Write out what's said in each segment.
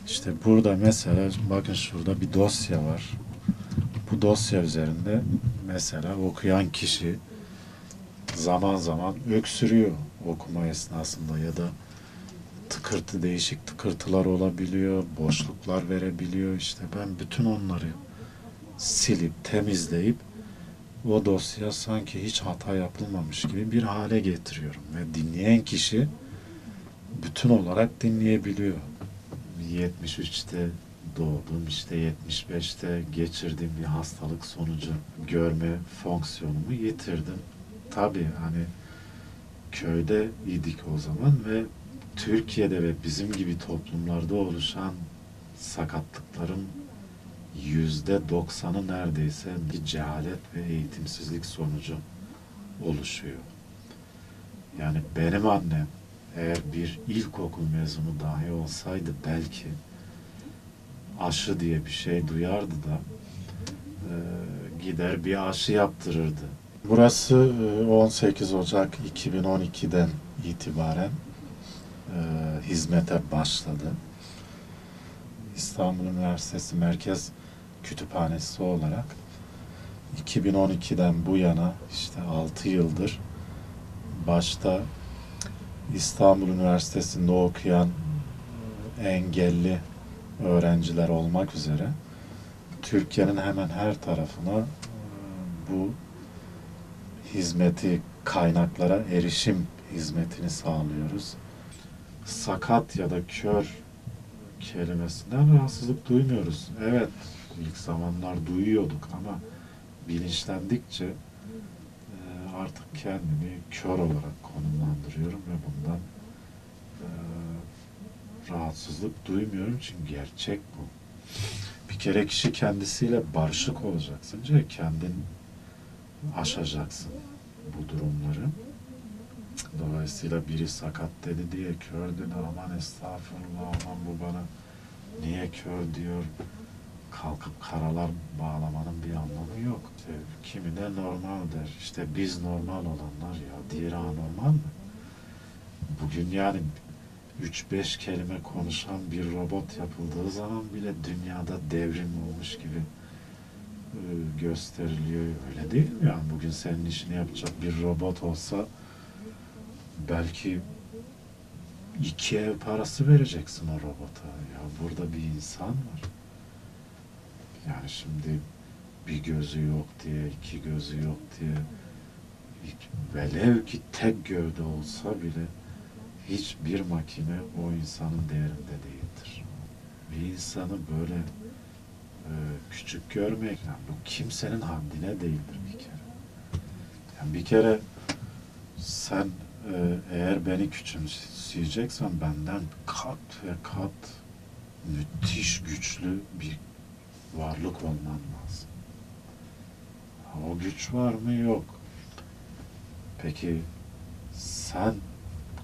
İşte burada mesela bakın şurada bir dosya var. Bu dosya üzerinde mesela okuyan kişi zaman zaman öksürüyor okuma esnasında ya da değişik tıkırtılar olabiliyor, boşluklar verebiliyor. İşte ben bütün onları silip temizleyip o dosya sanki hiç hata yapılmamış gibi bir hale getiriyorum ve dinleyen kişi bütün olarak dinleyebiliyor. 73'te doğdum, işte 75'te geçirdiğim bir hastalık sonucu görme fonksiyonumu yitirdim. Tabii hani köyde idik o zaman ve Türkiye'de ve bizim gibi toplumlarda oluşan sakatlıkların %90'ı neredeyse bir cehalet ve eğitimsizlik sonucu oluşuyor. Yani benim annem eğer bir ilkokul mezunu dahi olsaydı belki aşı diye bir şey duyardı da gider bir aşı yaptırırdı. Burası 18 Ocak 2012'den itibaren hizmete başladı. İstanbul Üniversitesi Merkez Kütüphanesi olarak 2012'den bu yana işte 6 yıldır başta İstanbul Üniversitesi'nde okuyan engelli öğrenciler olmak üzere Türkiye'nin hemen her tarafına bu hizmeti, kaynaklara erişim hizmetini sağlıyoruz. Sakat ya da kör kelimesinden rahatsızlık duymuyoruz. Evet, ilk zamanlar duyuyorduk ama bilinçlendikçe artık kendimi kör olarak konumlandırıyorum ve bundan rahatsızlık duymuyorum çünkü gerçek bu. Bir kere kişi kendisiyle barışık olacaksın. Kendin aşacaksın bu durumları. Dolayısıyla biri sakat dedi diye kör dedi, aman estağfurullah, aman bu bana niye kör diyor, kalkıp karalar bağlamanın bir anlamı yok. İşte kimi de normal der. İşte biz normal olanlar, ya diğeri anormal mı? Bugün yani 3-5 kelime konuşan bir robot yapıldığı zaman bile dünyada devrim olmuş gibi gösteriliyor. Öyle değil mi? Yani bugün senin işini yapacak bir robot olsa belki 2 ev parası vereceksin o robota. Ya burada bir insan var. Yani şimdi bir gözü yok diye, 2 gözü yok diye, velev ki tek gövde olsa bile hiçbir makine o insanın değerinde değildir. Bir insanı böyle küçük görmek, yani bu kimsenin haddine değildir bir kere. Yani bir kere sen eğer beni küçümseyeceksen benden kat ve kat müthiş güçlü bir varlık olman lazım. O güç var mı? Yok. Peki sen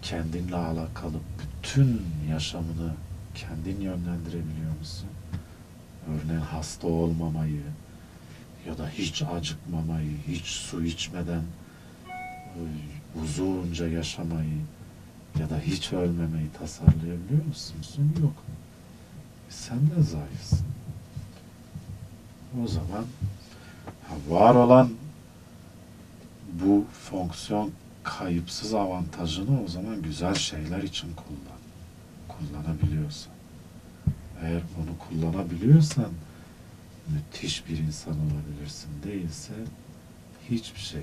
kendinle alakalı bütün yaşamını kendin yönlendirebiliyor musun? Örneğin hasta olmamayı ya da hiç acıkmamayı, hiç su içmeden uzunca yaşamayı ya da hiç ölmemeyi tasarlayabiliyor musun? Yok. Sen de zayıfsın. O zaman var olan bu fonksiyon kayıpsız avantajını o zaman güzel şeyler için kullanabiliyorsan. Eğer bunu kullanabiliyorsan müthiş bir insan olabilirsin. Değilse hiçbir şey.